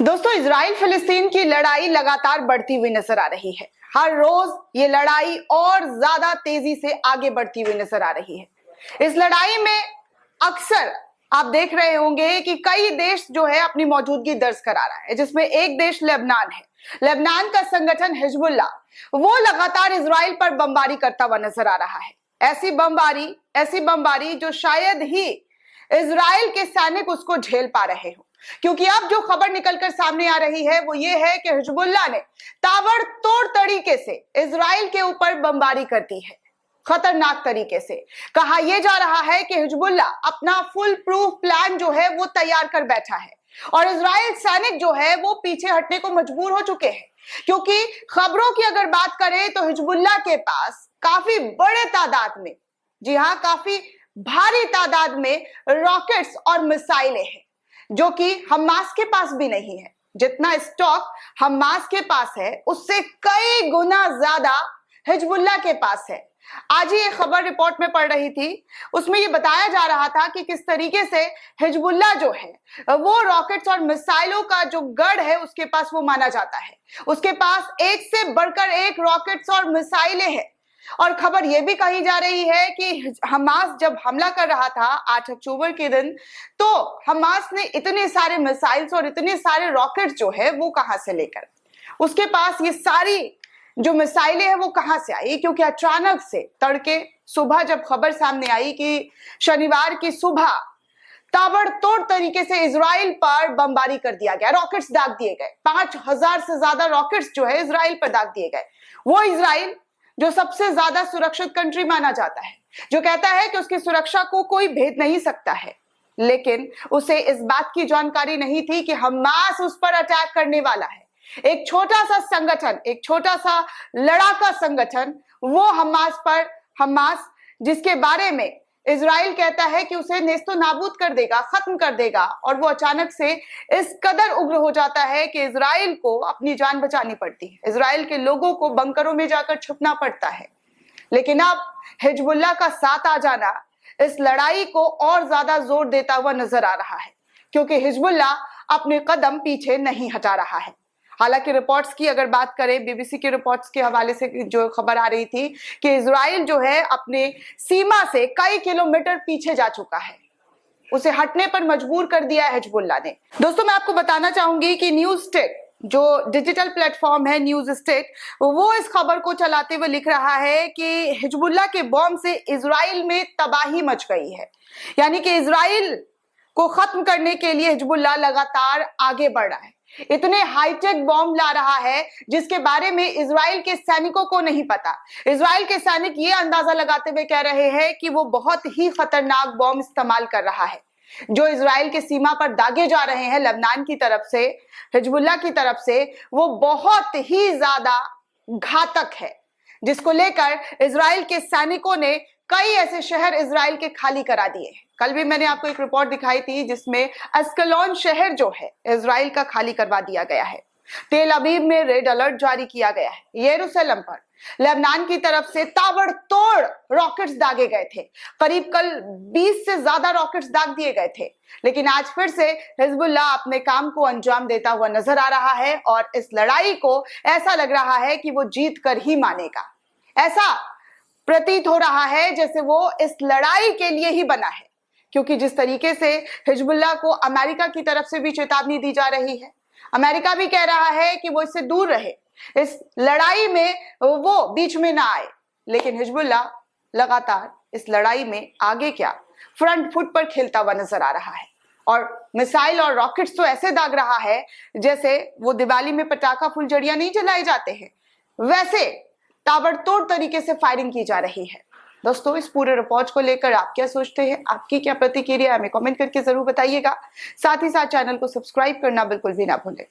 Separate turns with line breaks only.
दोस्तों, इजराइल फिलिस्तीन की लड़ाई लगातार बढ़ती हुई नजर आ रही है। हर रोज ये लड़ाई और ज्यादा तेजी से आगे बढ़ती हुई नजर आ रही है। इस लड़ाई में अक्सर आप देख रहे होंगे कि कई देश जो है अपनी मौजूदगी दर्ज करा रहा है, जिसमें एक देश लेबनान है। लेबनान का संगठन हिजबुल्ला वो लगातार इजराइल पर बमबारी करता हुआ नजर आ रहा है। ऐसी बमबारी जो शायद ही इजराइल के सैनिक उसको झेल पा रहे हो, क्योंकि अब जो खबर निकलकर सामने आ रही है वो ये है कि हिजबुल्ला ने ताबड़तोड़ तरीके से इजराइल के ऊपर बमबारी कर दी है। खतरनाक तरीके से कहा यह जा रहा है कि हिजबुल्ला अपना फुल प्रूफ प्लान जो है वो तैयार कर बैठा है और इजराइल सैनिक जो है वो पीछे हटने को मजबूर हो चुके हैं। क्योंकि खबरों की अगर बात करें तो हिजबुल्ला के पास काफी बड़े तादाद में, जी हाँ, काफी भारी तादाद में रॉकेट्स और मिसाइलें हैं, जो कि हमास के पास भी नहीं है। जितना स्टॉक हमास के पास है उससे कई गुना ज्यादा हिजबुल्ला के पास है। आज ही एक खबर रिपोर्ट में पढ़ रही थी, उसमें यह बताया जा रहा था कि किस तरीके से हिजबुल्ला जो है वो रॉकेट्स और मिसाइलों का जो गढ़ है उसके पास वो माना जाता है। उसके पास एक से बढ़कर एक रॉकेट्स और मिसाइलें हैं। और खबर यह भी कही जा रही है कि हमास जब हमला कर रहा था 8 अक्टूबर के दिन, तो हमास ने इतने सारे मिसाइल्स और इतने सारे रॉकेट जो है वो कहां से लेकर, उसके पास ये सारी जो मिसाइलें हैं वो कहां से आई? क्योंकि अचानक से तड़के सुबह जब खबर सामने आई कि शनिवार की सुबह ताबड़तोड़ तरीके से इजराइल पर बमबारी कर दिया गया, रॉकेट्स दाग दिए गए। 5000 से ज्यादा रॉकेट्स जो है इजराइल पर दाग दिए गए। वो इजराइल जो सबसे ज्यादा सुरक्षित कंट्री माना जाता है, जो कहता है कि उसकी सुरक्षा को कोई भेद नहीं सकता है, लेकिन उसे इस बात की जानकारी नहीं थी कि हमास उस पर अटैक करने वाला है। एक छोटा सा संगठन, एक छोटा सा लड़ाका संगठन, वो हमास जिसके बारे में इजराइल कहता है कि उसे नेस्तो नाबूद कर देगा, खत्म कर देगा, और वो अचानक से इस कदर उग्र हो जाता है कि इजराइल को अपनी जान बचानी पड़ती है। इजराइल के लोगों को बंकरों में जाकर छुपना पड़ता है। लेकिन अब हिजबुल्ला का साथ आ जाना इस लड़ाई को और ज्यादा जोर देता हुआ नजर आ रहा है, क्योंकि हिजबुल्ला अपने कदम पीछे नहीं हटा रहा है। हालांकि रिपोर्ट्स की अगर बात करें, बीबीसी के रिपोर्ट्स के हवाले से जो खबर आ रही थी कि इजराइल जो है अपने सीमा से कई किलोमीटर पीछे जा चुका है, उसे हटने पर मजबूर कर दिया है हिजबुल्ला ने। दोस्तों, मैं आपको बताना चाहूंगी कि न्यूज स्टेट जो डिजिटल प्लेटफॉर्म है, न्यूज स्टेट, वो इस खबर को चलाते हुए लिख रहा है कि हिजबुल्ला के बॉम्ब से इजराइल में तबाही मच गई है। यानी कि इजराइल को खत्म करने के लिए हिजबुल्ला लगातार आगे बढ़ रहा है। इतने हाईटेक बॉम्ब ला रहा है जिसके बारे में इजराइल के सैनिकों को नहीं पता। इजराइल के सैनिक ये अंदाजा लगाते हुए कह रहे हैं कि वो बहुत ही खतरनाक बॉम्ब इस्तेमाल कर रहा है। जो इजराइल के सीमा पर दागे जा रहे हैं लेबनान की तरफ से, हिजबुल्ला की तरफ से, वो बहुत ही ज्यादा घातक है, जिसको लेकर इजराइल के सैनिकों ने कई ऐसे शहर इजराइल के खाली करा दिए हैं। कल भी मैंने आपको एक रिपोर्ट दिखाई थी जिसमें अस्कलोन शहर जो है इजराइल का खाली करवा दिया गया है। तेल अवीव में रेड अलर्ट जारी किया गया है। यरूशलेम पर लेबनान की तरफ से ताबड़तोड़ रॉकेट्स दागे गए थे। करीब कल 20 से ज्यादा रॉकेट्स दाग दिए गए थे। लेकिन आज फिर से हिजबुल्ला अपने काम को अंजाम देता हुआ नजर आ रहा है और इस लड़ाई को ऐसा लग रहा है कि वो जीत कर ही मानेगा। ऐसा प्रतीत हो रहा है जैसे वो इस लड़ाई के लिए ही बना है, क्योंकि जिस तरीके से हिजबुल्ला को अमेरिका की तरफ से भी चेतावनी दी जा रही है, अमेरिका भी कह रहा है कि वो इससे दूर रहे, इस लड़ाई में वो बीच में ना आए। लेकिन हिजबुल्ला लगातार इस लड़ाई में आगे क्या, फ्रंट फुट पर खेलता हुआ नजर आ रहा है और मिसाइल और रॉकेट्स तो ऐसे दाग रहा है जैसे वो दिवाली में पटाखा फुलझड़ियां नहीं जलाए जाते हैं, वैसे ताबड़तोड़ तरीके से फायरिंग की जा रही है। दोस्तों, इस पूरे रिपोर्ट को लेकर आप क्या सोचते हैं, आपकी क्या प्रतिक्रिया है, हमें कमेंट करके जरूर बताइएगा। साथ ही साथ चैनल को सब्सक्राइब करना बिल्कुल भी ना भूलें।